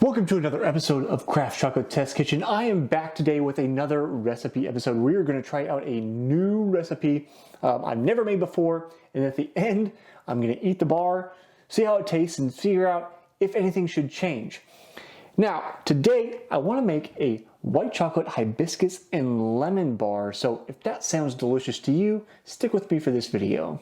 Welcome to another episode of Craft Chocolate Test Kitchen. I am back today with another recipe episode. We are going to try out a new recipe I've never made before, and at the end, I'm going to eat the bar, see how it tastes, and figure out if anything should change. Now, today, I want to make a white chocolate hibiscus and lemon bar, so if that sounds delicious to you, stick with me for this video.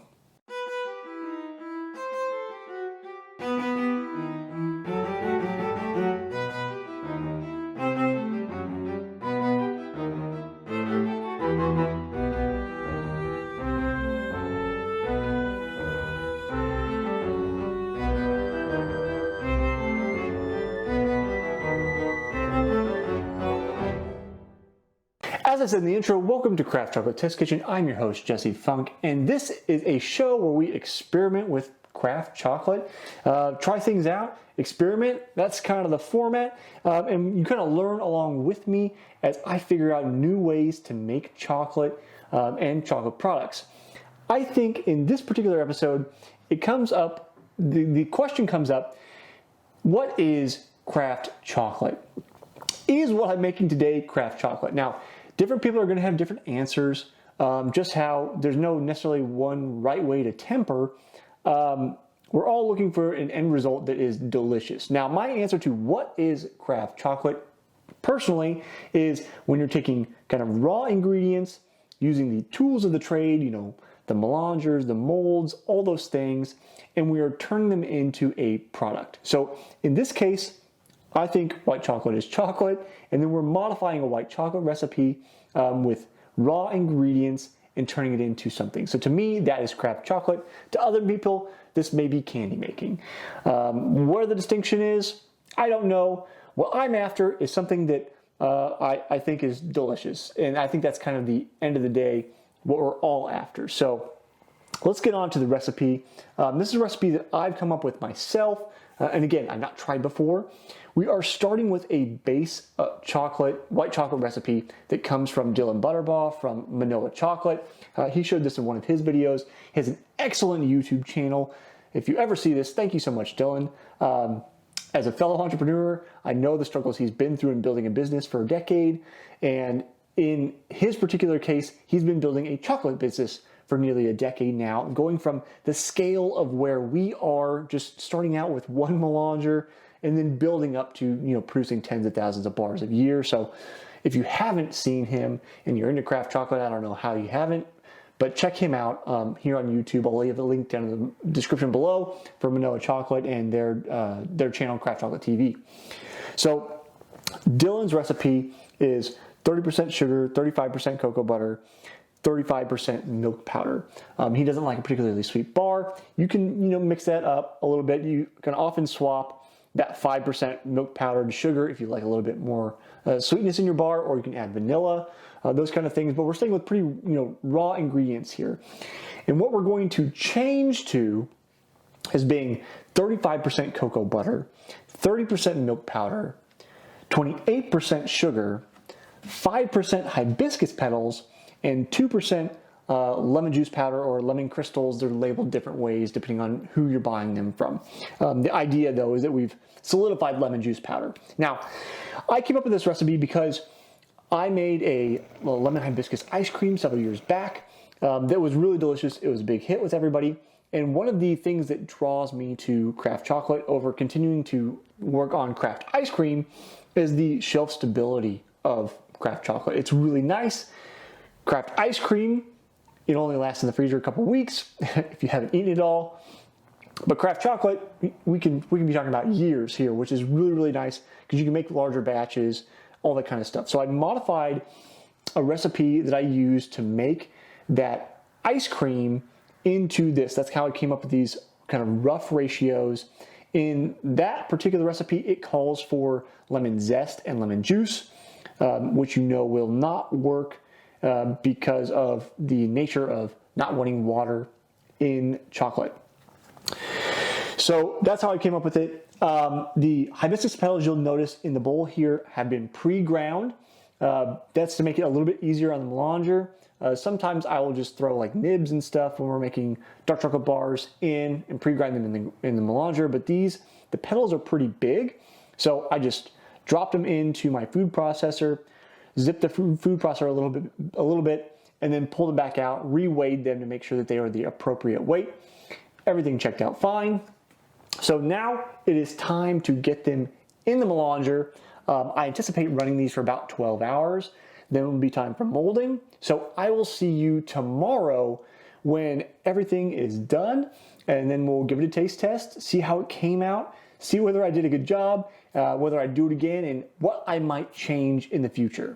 As I said in the intro, welcome to Craft Chocolate Test Kitchen. I'm your host, Jesse Funk, and this is a show where we experiment with craft chocolate, try things out, experiment. That's kind of the format, and you kind of learn along with me as I figure out new ways to make chocolate and chocolate products. I think in this particular episode, it comes up, the question comes up, what is craft chocolate? Is what I'm making today craft chocolate? Now, different people are going to have different answers, just how there's no necessarily one right way to temper. We're all looking for an end result that is delicious. Now, my answer to what is craft chocolate, personally, is when you're taking kind of raw ingredients, using the tools of the trade, the melangers, the molds, all those things, and we are turning them into a product. So in this case, I think white chocolate is chocolate, and then we're modifying a white chocolate recipe with raw ingredients and turning it into something. So to me, that is craft chocolate. To other people, this may be candy making. Where the distinction is, I don't know. What I'm after is something that I think is delicious, and I think that's kind of the end of the day, what we're all after. So let's get on to the recipe. This is a recipe that I've come up with myself, and again, I've not tried before. We are starting with a base white chocolate recipe that comes from Dylan Butterbaugh from Manoa Chocolate. He showed this in one of his videos. He has an excellent YouTube channel. If you ever see this, thank you so much, Dylan. As a fellow entrepreneur, I know the struggles he's been through in building a business for a decade. And in his particular case, he's been building a chocolate business for nearly a decade now, going from the scale of where we are, just starting out with one melanger, and then building up to, producing tens of thousands of bars a year. So if you haven't seen him and you're into craft chocolate, I don't know how you haven't, but check him out here on YouTube. I'll leave a link down in the description below for Manoa Chocolate and their channel, Craft Chocolate TV. So Dylan's recipe is 30% sugar, 35% cocoa butter, 35% milk powder. He doesn't like a particularly sweet bar. You can, mix that up a little bit. You can often swap that 5% milk powder to sugar if you like a little bit more sweetness in your bar, or you can add vanilla, those kind of things. But we're staying with pretty, raw ingredients here. And what we're going to change to is being 35% cocoa butter, 30% milk powder, 28% sugar, 5% hibiscus petals, and 2% lemon juice powder or lemon crystals. They're labeled different ways depending on who you're buying them from. The idea, though, is that we've solidified lemon juice powder. Now, I came up with this recipe because I made a lemon hibiscus ice cream several years back that was really delicious. It was a big hit with everybody. And one of the things that draws me to craft chocolate over continuing to work on craft ice cream is the shelf stability of craft chocolate. It's really nice. Craft ice cream, it only lasts in the freezer a couple weeks if you haven't eaten it all. But craft chocolate, we can be talking about years here, which is really, really nice because you can make larger batches, all that kind of stuff. So I modified a recipe that I used to make that ice cream into this. That's how I came up with these kind of rough ratios. In that particular recipe, it calls for lemon zest and lemon juice, which will not work because of the nature of not wanting water in chocolate. So that's how I came up with it. The hibiscus petals you'll notice in the bowl here have been pre-ground. That's to make it a little bit easier on the melanger. Sometimes I will just throw like nibs and stuff when we're making dark chocolate bars in and pre-grind them in the melanger, but the petals are pretty big. So I just dropped them into my food processor, zipped the food processor a little bit, and then pulled them back out, reweighed them to make sure that they are the appropriate weight. Everything checked out fine. So now it is time to get them in the melanger. I anticipate running these for about 12 hours. Then it will be time for molding. So I will see you tomorrow when everything is done, and then we'll give it a taste test, see how it came out, see whether I did a good job, whether I do it again, and what I might change in the future.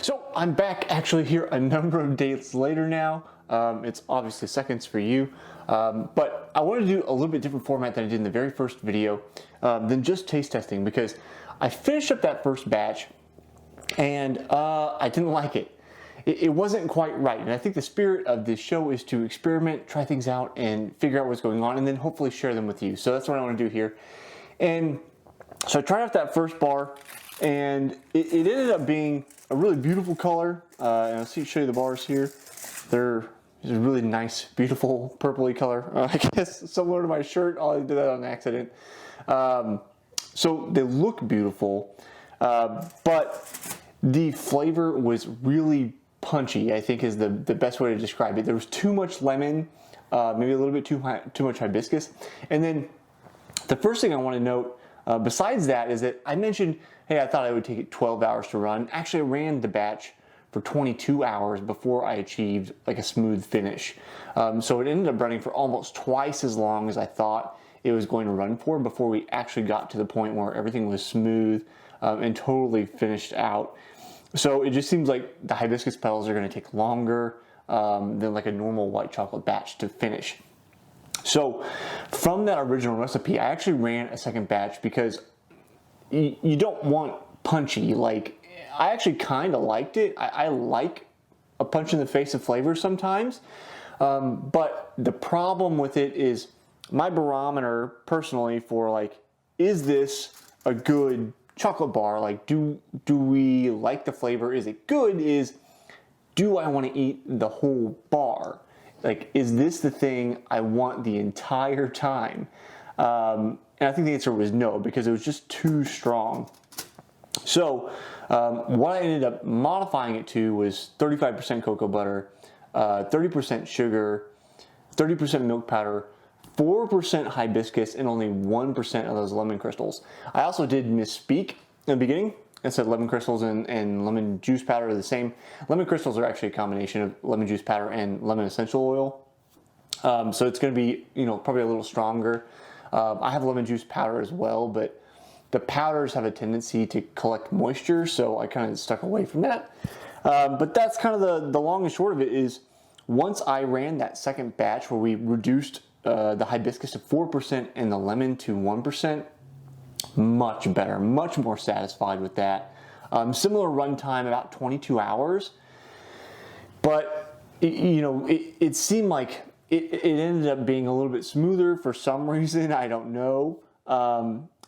So I'm back actually here a number of days later now. It's obviously seconds for you, but I wanted to do a little bit different format than I did in the very first video than just taste testing, because I finished up that first batch and I didn't like it. It wasn't quite right, and I think the spirit of this show is to experiment, try things out, and figure out what's going on, and then hopefully share them with you. So that's what I want to do here. And so I tried out that first bar, and it ended up being a really beautiful color. And I'll show you the bars here. They're a really nice, beautiful purpley color. I guess similar to my shirt. I did that on accident. So they look beautiful, but the flavor was really punchy, I think is the best way to describe it. There was too much lemon, maybe a little bit too much hibiscus. And then the first thing I want to note, besides that, is that I mentioned, hey, I thought I would take it 12 hours to run. Actually, I ran the batch for 22 hours before I achieved like a smooth finish. So it ended up running for almost twice as long as I thought it was going to run for before we actually got to the point where everything was smooth and totally finished out. So it just seems like the hibiscus petals are going to take longer than like a normal white chocolate batch to finish. So from that original recipe, I actually ran a second batch because you don't want punchy. Like, I actually kind of liked it. I like a punch in the face of flavor sometimes. But the problem with it is my barometer personally for like, is this a good chocolate bar? Like, do we like the flavor? Is it good? Do I want to eat the whole bar? Like, is this the thing I want the entire time? And I think the answer was no, because it was just too strong. So what I ended up modifying it to was 35% cocoa butter, 30% sugar, 30% milk powder, 4% hibiscus, and only 1% of those lemon crystals. I also did misspeak in the beginning. I said lemon crystals and lemon juice powder are the same. Lemon crystals are actually a combination of lemon juice powder and lemon essential oil. So it's going to be, probably a little stronger. I have lemon juice powder as well, but the powders have a tendency to collect moisture, so I kind of stuck away from that. But that's kind of the long and short of it is, once I ran that second batch where we reduced the hibiscus to 4% and the lemon to 1%, much better, much more satisfied with that. Similar runtime, about 22 hours. But, it seemed like it ended up being a little bit smoother for some reason. I don't know.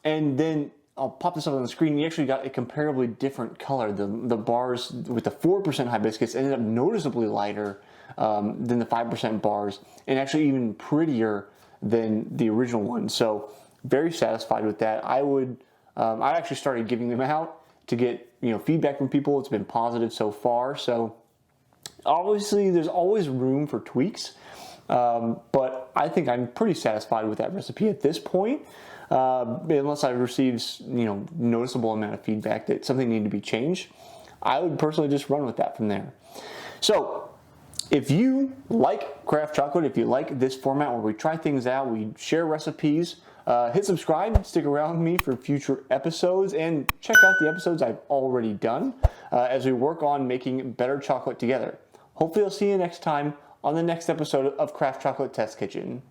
And then I'll pop this up on the screen. You actually got a comparably different color. The bars with the 4% hibiscus ended up noticeably lighter than the 5% bars, and actually even prettier than the original one. So very satisfied with that. I actually started giving them out to get feedback from people. It's been positive so far. So obviously there's always room for tweaks, but I think I'm pretty satisfied with that recipe at this point. Unless I receive noticeable amount of feedback that something needed to be changed, I would personally just run with that from there. So if you like craft chocolate, if you like this format where we try things out, we share recipes, hit subscribe, stick around with me for future episodes, and check out the episodes I've already done as we work on making better chocolate together. Hopefully I'll see you next time on the next episode of Craft Chocolate Test Kitchen.